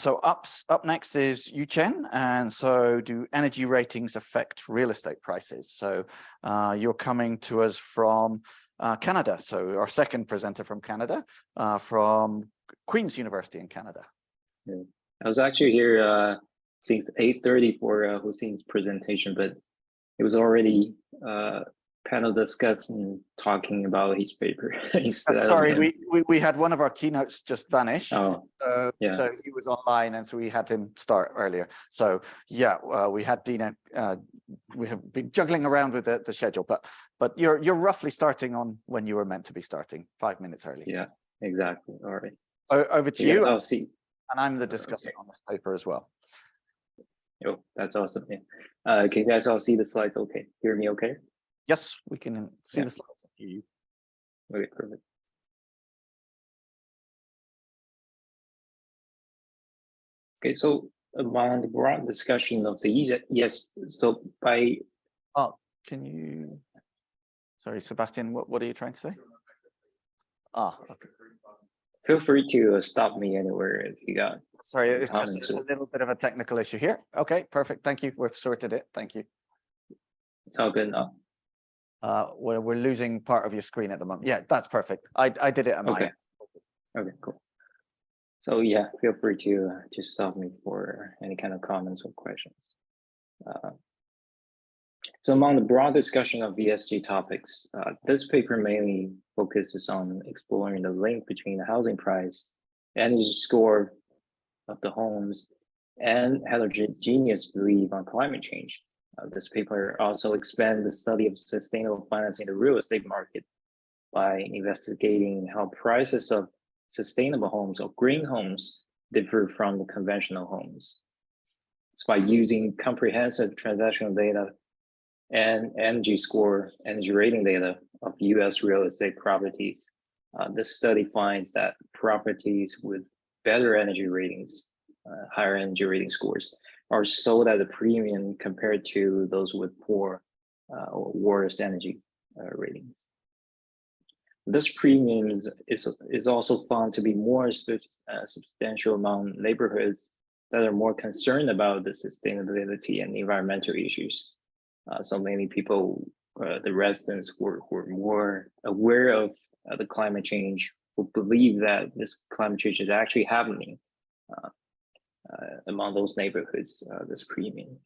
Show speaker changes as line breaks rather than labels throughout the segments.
So up next is YuChen, and so do energy ratings affect real estate prices? So you're coming to us from Canada, so our second presenter from Canada, from Queen's University in Canada.
Yeah. I was actually here since 8:30 for Hussein's presentation, but it was already panel discussing, talking about his paper instead
Sorry,
of him.
we had one of our keynotes just vanish.
Oh, yeah.
So he was online, and so we had him start earlier. So yeah, we had Dina. We have been juggling around with the schedule, but you're roughly starting on when you were meant to be starting, 5 minutes early.
Yeah, exactly. All right.
Over to you.
I'll see.
And I'm the discussor on this paper as well.
Oh, that's awesome. Yeah. Can you guys all see the slides? Okay. Hear me okay?
Yes, we can see the slides.
Okay, perfect. Okay, so among the broad discussion of the so by
can you? Sorry, Sebastian. What are you trying to say? Okay.
Feel free to stop me anywhere if you got.
Sorry, it's just a little bit of a technical issue here. Okay, perfect. Thank you. We've sorted it. Thank you.
It's all good now.
We're losing part of your screen at the moment. Yeah, that's perfect. I did it at my end.
Okay, cool. So yeah, feel free to just stop me for any kind of comments or questions. So among the broad discussion of ESG topics, this paper mainly focuses on exploring the link between the housing price, energy score of the homes, and heterogeneous belief on climate change. This paper also expands the study of sustainable finance in the real estate market by investigating how prices of sustainable homes or green homes differ from the conventional homes. It's by using comprehensive transactional data and energy score, energy rating data of US real estate properties. This study finds that properties with better energy ratings, higher energy rating scores, are sold at a premium compared to those with poor or worse energy ratings. This premium is also found to be more substantial among neighborhoods that are more concerned about the sustainability and environmental issues. So many people, the residents who are more aware of the climate change, who believe that this climate change is actually happening among those neighborhoods. This premium,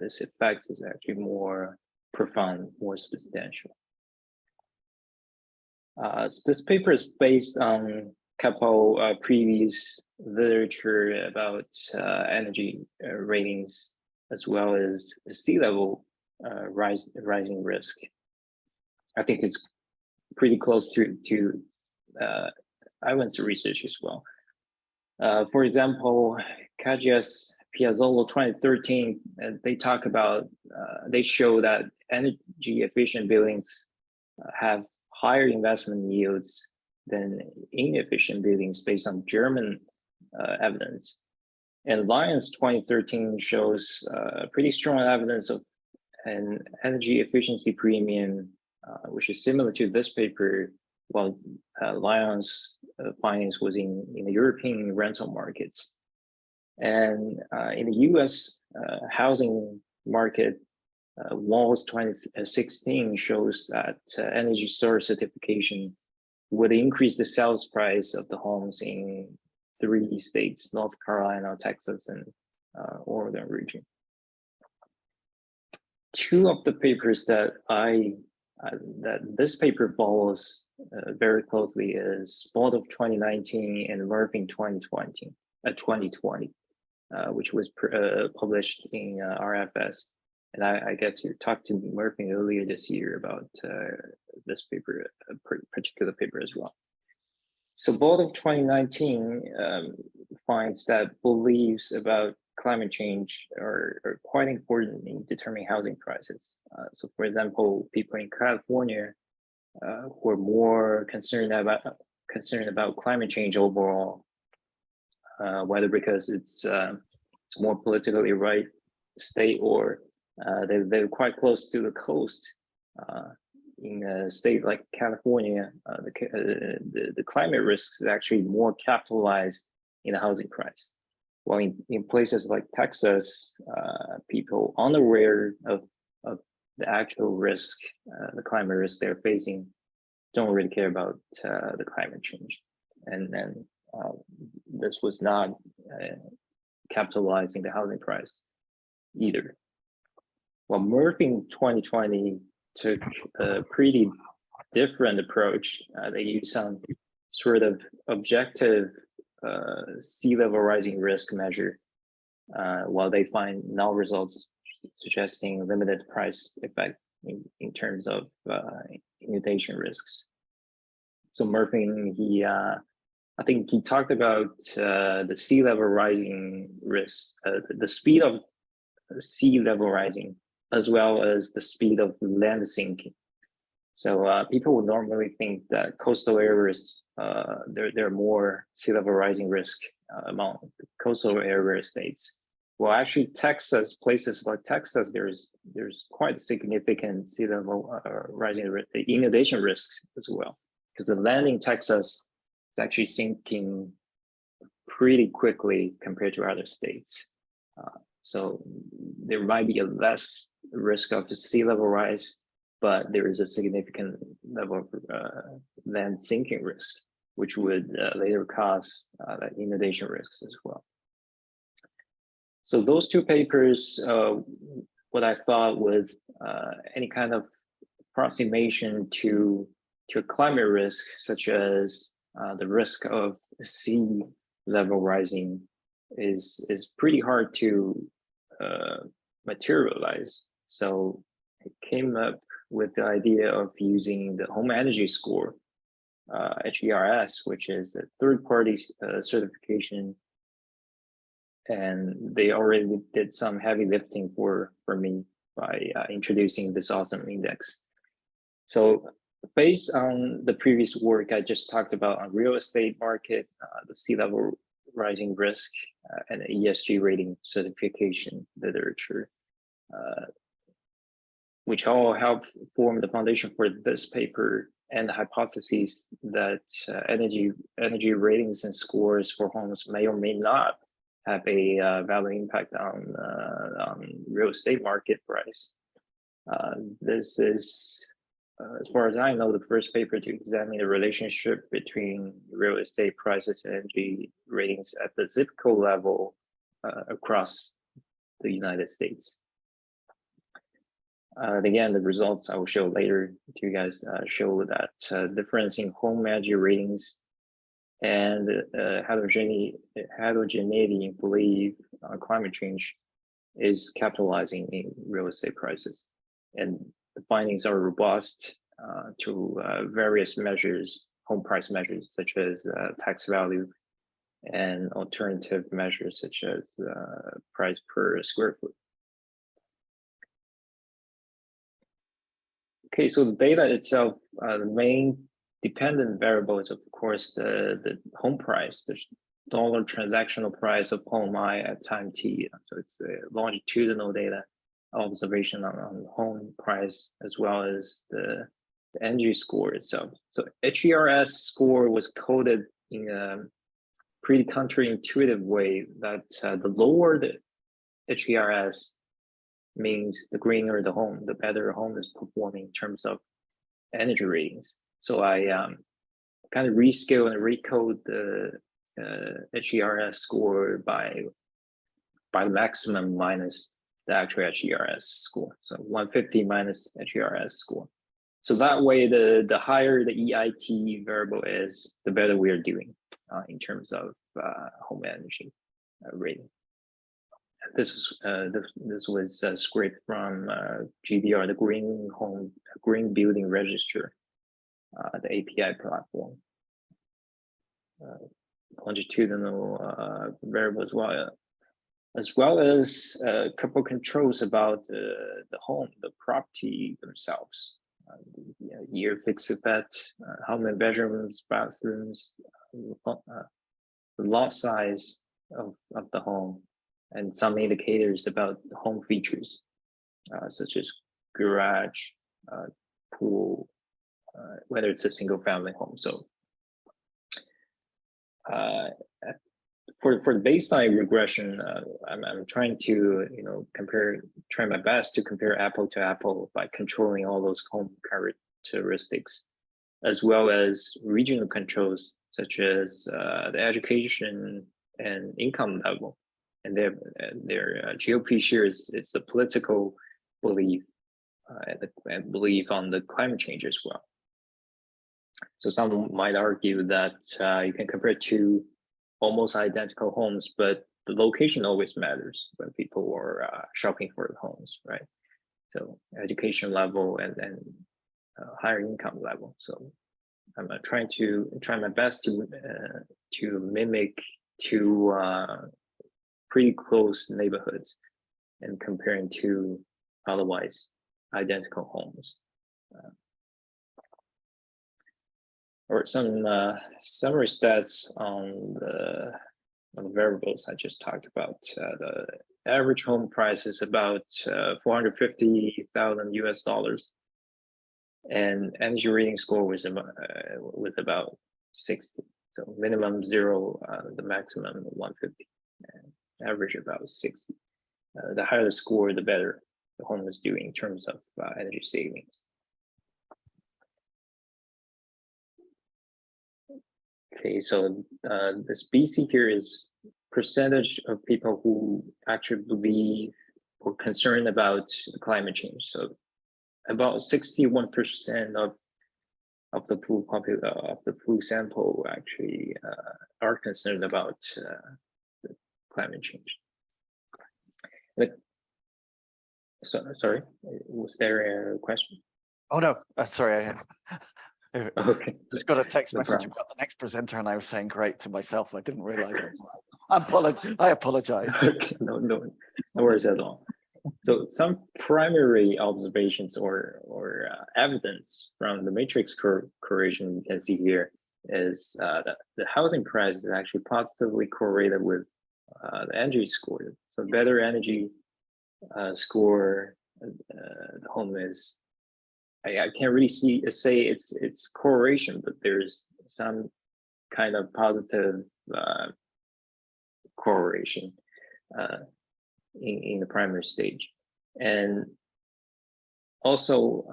this effect is actually more profound, more substantial. So this paper is based on a couple previous literature about energy ratings, as well as sea level rising risk. I think it's pretty close to Ivan's research as well. For example, Kajias Piazzolo 2013, they talk about, they show that energy efficient buildings have higher investment yields than inefficient buildings based on German evidence. And Lyons 2013 shows pretty strong evidence of an energy efficiency premium, which is similar to this paper, while Lyons findings was in the European rental markets. And in the US housing market, Walls 2016 shows that energy source certification would increase the sales price of the homes in 3 states, North Carolina, Texas, and Oregon region. 2 of the papers that that this paper follows very closely is Baldov 2019 and Murphy 2020, which was published in RFS. And I get to talk to Murphy earlier this year about this paper, a particular paper as well. So Baldov 2019 finds that beliefs about climate change are quite important in determining housing prices. So for example, people in California who are more concerned about climate change overall, whether because it's more politically right state or they're quite close to the coast. In a state like California, the climate risk is actually more capitalized in the housing price. Well, in places like Texas, people unaware of the actual risk, the climate risk they're facing, don't really care about the climate change. And then this was not capitalizing the housing price either. Well, Murphy in 2020 took a pretty different approach. They used some sort of objective sea level rising risk measure, while they find null results suggesting limited price effect in terms of inundation risks. So Murphy, I think he talked about the sea level rising risk, the speed of sea level rising, as well as the speed of land sinking. So people would normally think that coastal areas, there are more sea level rising risk among coastal area states. Well, actually, Texas, places like Texas, there's quite significant sea level rising inundation risks as well, because the land in Texas is actually sinking pretty quickly compared to other states. So there might be a less risk of the sea level rise, but there is a significant level of land sinking risk, which would later cause inundation risks as well. So those two papers, what I thought was any kind of approximation to a climate risk, such as the risk of sea level rising, is pretty hard to materialize. So I came up with the idea of using the home energy score, HERS, which is a third-party certification, and they already did some heavy lifting for me by introducing this awesome index. So based on the previous work I just talked about on real estate market, the sea level rising risk, and the ESG rating certification literature, which all help form the foundation for this paper and the hypotheses that energy ratings and scores for homes may or may not have a valid impact on real estate market price. This is, as far as I know, the first paper to examine the relationship between real estate prices and energy ratings at the zip code level across the United States. Again, the results I will show later to you guys show that difference in home energy ratings and heterogeneity in belief on climate change is capitalizing in real estate prices. And the findings are robust to various measures, home price measures, such as tax value, and alternative measures such as price per square foot. Okay, so the data itself, the main dependent variable is, of course, the home price, the dollar transactional price of home I at time t. So it's the longitudinal data observation on home price, as well as the energy score itself. So HERS score was coded in a pretty counterintuitive way that the lower the HERS means the greener the home, the better a home is performing in terms of energy ratings. So I kind of rescale and recode the HERS score by the maximum minus the actual HERS score. So 150 minus HERS score. So that way, the higher the EIT variable is, the better we are doing in terms of home energy rating. This was scraped from GBR, the Green Building Register, the API platform. Longitudinal variable as well as a couple controls about the home, the property themselves. Year fixed effect, how many bedrooms, bathrooms, the lot size of the home, and some indicators about the home features, such as garage, pool, whether it's a single family home. So for the baseline regression, I'm trying to try my best to compare apple to apple by controlling all those home characteristics, as well as regional controls such as the education and income level, and their GOP shares it's a political belief and belief on the climate change as well. So some might argue that you can compare two almost identical homes, but the location always matters when people are shopping for homes, right? So education level and higher income level. So I'm trying my best to mimic two pretty close neighborhoods and comparing two otherwise identical homes. Or some summary stats on the variables I just talked about. The average home price is about $450,000 US, and energy rating score was about 60. So minimum 0, the maximum 150, and average about 60. The higher the score, the better the home is doing in terms of energy savings. Okay, so this BC here is percentage of people who actually believe or concerned about the climate change. So about 61% of the pool sample actually are concerned about the climate change. Sorry, was there a question?
Oh no, sorry.
Okay.
Just got a text message about the next presenter, and I was saying great to myself. I didn't realize it. I apologize.
Okay, no worries at all. So some primary observations or evidence from the matrix correlation you can see here is that the housing price is actually positively correlated with the energy score. So better energy score, the home is. I can't really say it's correlation, but there's some kind of positive correlation in the primary stage. And also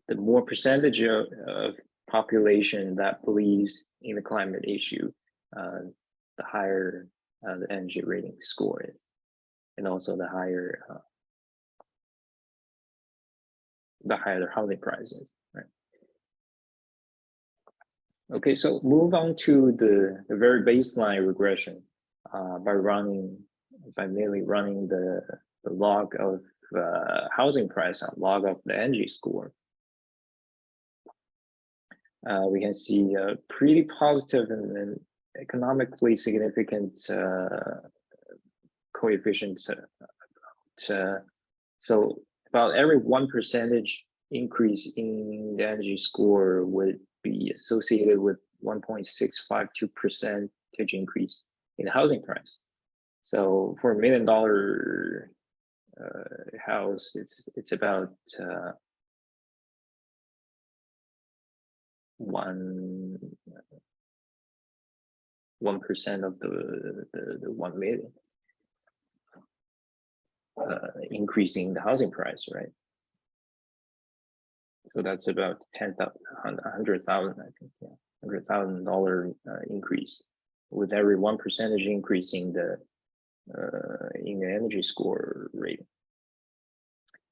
the more percentage of population that believes in the climate issue, the higher the energy rating score is, and also the higher the housing prices, right? Okay, so move on to the very baseline regression by merely running the log of housing price and log of the energy score. We can see a pretty positive and economically significant coefficient. So about every 1% increase in the energy score would be associated with 1.652% increase in the housing price. So for $1 million house, it's about 1% of the 1 million. Increasing the housing price, right? So that's about $100,000, I think, yeah, $100,000 increase with every 1% increase in the energy score rating.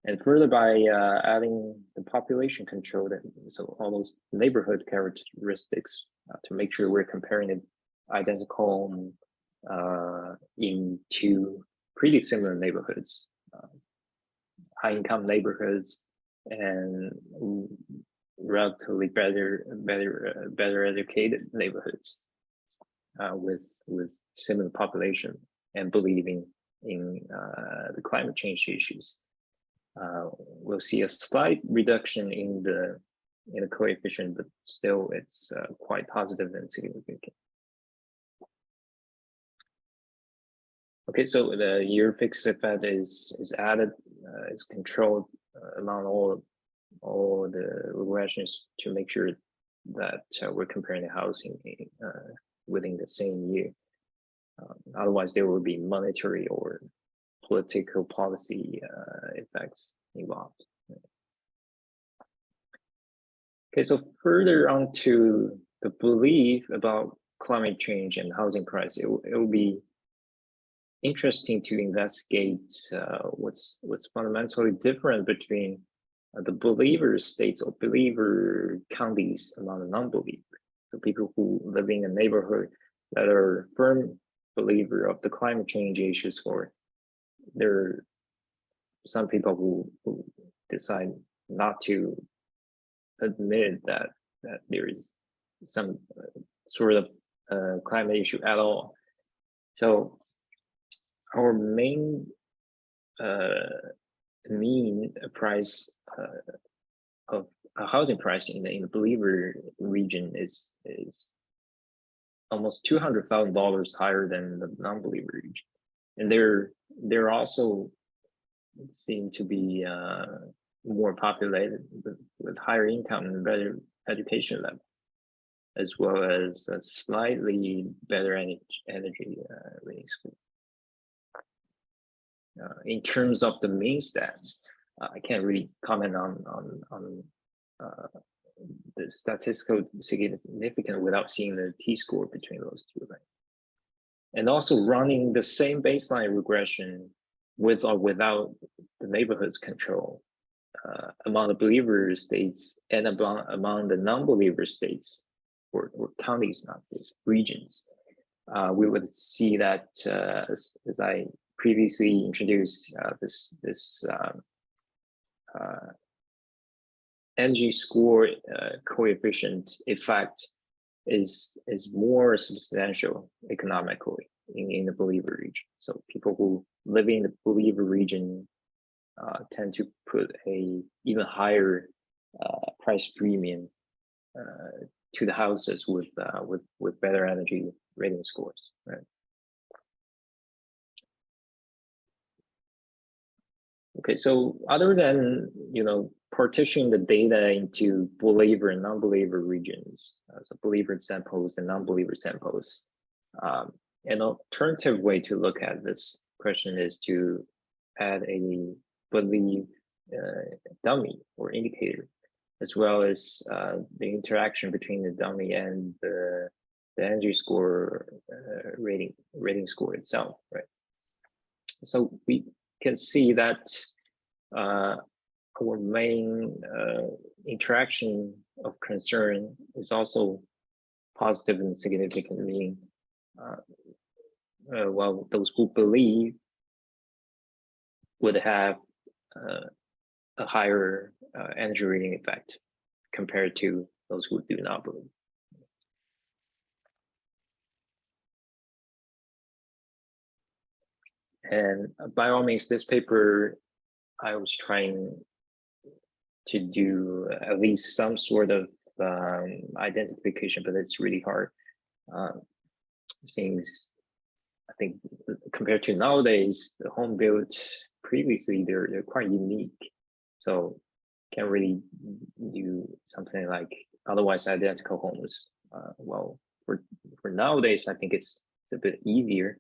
And further, by adding the population control, so all those neighborhood characteristics to make sure we're comparing the identical in two pretty similar neighborhoods, high-income neighborhoods, and relatively better educated neighborhoods with similar population and believing in the climate change issues. We'll see a slight reduction in the coefficient, but still it's quite positive and significant. Okay, so the year fixed effect is added, is controlled among all the regressions to make sure that we're comparing the housing within the same year. Otherwise, there will be monetary or political policy effects involved. Okay, so further on to the belief about climate change and housing price, it will be interesting to investigate what's fundamentally different between the believer states or believer counties among the non-believers. So people who live in a neighborhood that are firm believer of the climate change issues, or there are some people who decide not to admit that there is some sort of climate issue at all. So our main mean price of a housing price in the believer region is almost $200,000 higher than the non-believer region, and they're also seem to be more populated with higher income and better education level, as well as a slightly better energy rating score. In terms of the main stats, I can't really comment on the statistical significance without seeing the T-score between those two, right? And also running the same baseline regression with or without the neighborhoods control among the believer states and among the non-believer states or counties, not states, regions, we would see that as I previously introduced, this energy score coefficient effect is more substantial economically in the believer region. So people who live in the believer region tend to put a even higher price premium to the houses with better energy rating scores, right? Okay, so other than partitioning the data into believer and non-believer regions, so believer samples and non-believer samples, an alternative way to look at this question is to add a belief dummy or indicator, as well as the interaction between the dummy and the energy score rating score itself, right? So we can see that our main interaction of concern is also positive and significant, meaning well, those who believe would have a higher energy rating effect compared to those who do not believe. And by all means, this paper, I was trying to do at least some sort of identification, but it's really hard. Things, I think, compared to nowadays, the home built previously, they're quite unique. So can't really do something like otherwise identical homes. Well, for nowadays, I think it's a bit easier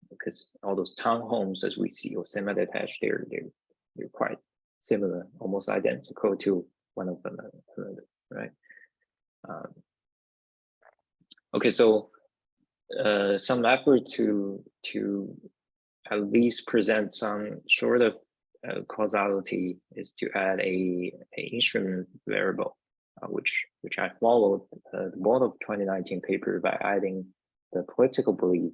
because all those townhomes, as we see, or semi-detached, they're quite similar, almost identical to one of another, right? Okay, so some effort to at least present some sort of causality is to add a instrument variable, which I followed the Board of 2019 paper by adding the political belief,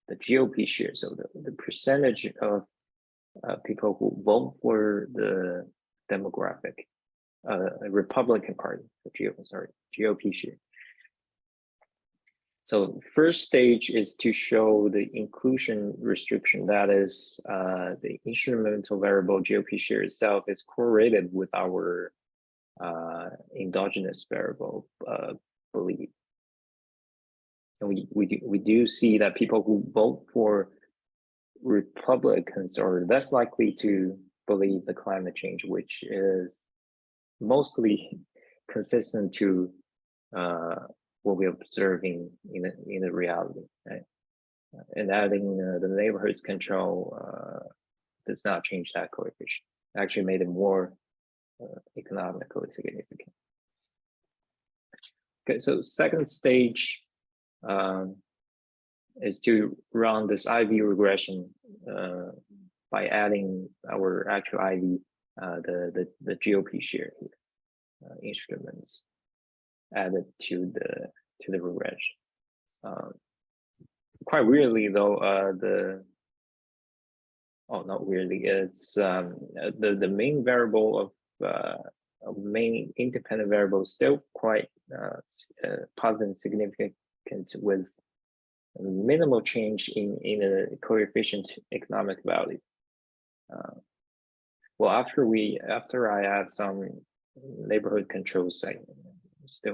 the GOP share, so the percentage of people who vote for the demographic Republican Party, the GOP share. So first stage is to show the inclusion restriction, that is the instrumental variable GOP share itself is correlated with our endogenous variable belief. And we do see that people who vote for Republicans are less likely to believe the climate change, which is mostly consistent to what we're observing in the reality, right? And adding the neighborhoods control does not change that coefficient. It actually made it more economically significant. Okay, so second stage is to run this IV regression by adding our actual IV, the GOP share here, instruments added to the regression. Quite weirdly though, not weirdly, it's the main variable of main independent variable is still quite positive and significant with minimal change in a coefficient economic value. Well, after I add some neighborhood controls,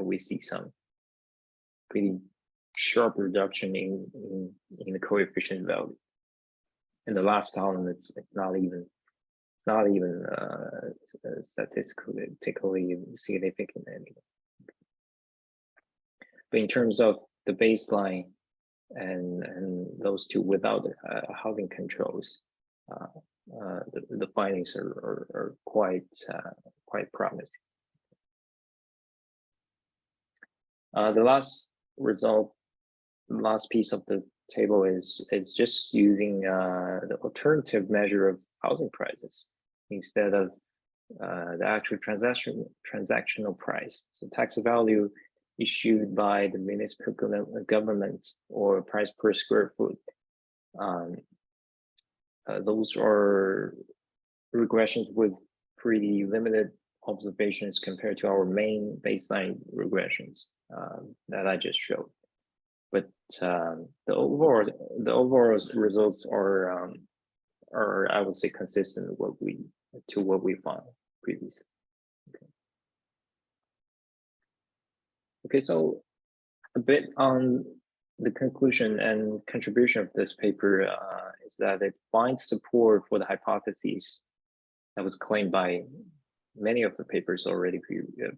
we see some pretty sharp reduction in the coefficient value. In the last column, it's not even statistically significant anymore. But in terms of the baseline and those two without housing controls, the findings are quite promising. The last piece of the table is just using the alternative measure of housing prices instead of the actual transactional price. So tax value issued by the municipal government or price per square foot. Those are regressions with pretty limited observations compared to our main baseline regressions that I just showed. But the overall results are I would say consistent with what we found previously. Okay, so a bit on the conclusion and contribution of this paper is that it finds support for the hypotheses that was claimed by many of the papers already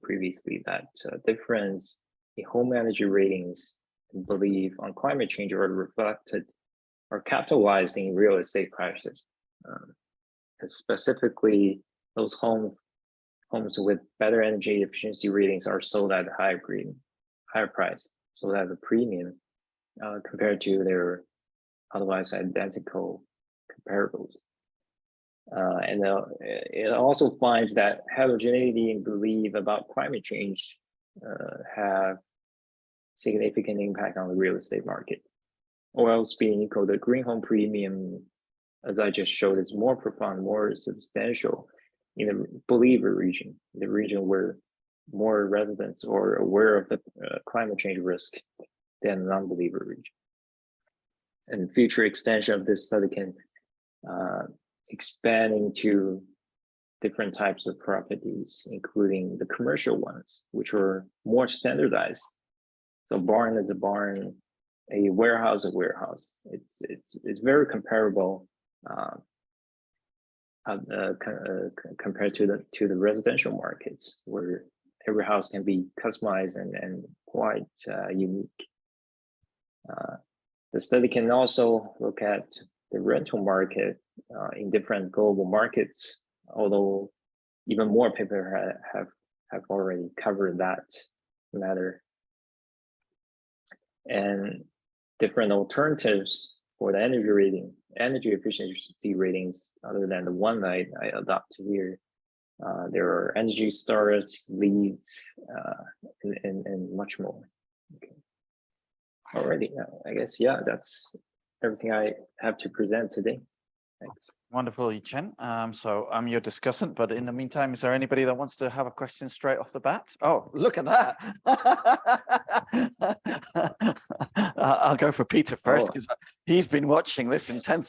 previously, that difference in home energy ratings and belief on climate change are reflected or capitalized in real estate prices. And specifically, those homes with better energy efficiency ratings are sold at a higher price, so that the premium compared to their otherwise identical comparables. And it also finds that heterogeneity in belief about climate change have significant impact on the real estate market. Or else being equal, the green home premium, as I just showed, is more profound, more substantial in the believer region, the region where more residents are aware of the climate change risk than non-believer region. And future extension of this study can expand into different types of properties, including the commercial ones, which are more standardized. So barn is a barn, a warehouse, It's very comparable compared to the residential markets, where every house can be customized and quite unique. The study can also look at the rental market in different global markets, although even more people have already covered that matter. And different alternatives for the energy efficiency ratings, other than the one I adopted here. There are energy stars, leads, and much more. Okay. Alrighty, I guess, yeah, that's everything I have to present today. Thanks.
Wonderful, YuChen. So I'm your discussant, but in the meantime, is there anybody that wants to have a question straight off the bat? Oh, look at that. I'll go for Peter first, because he's been watching this intensely.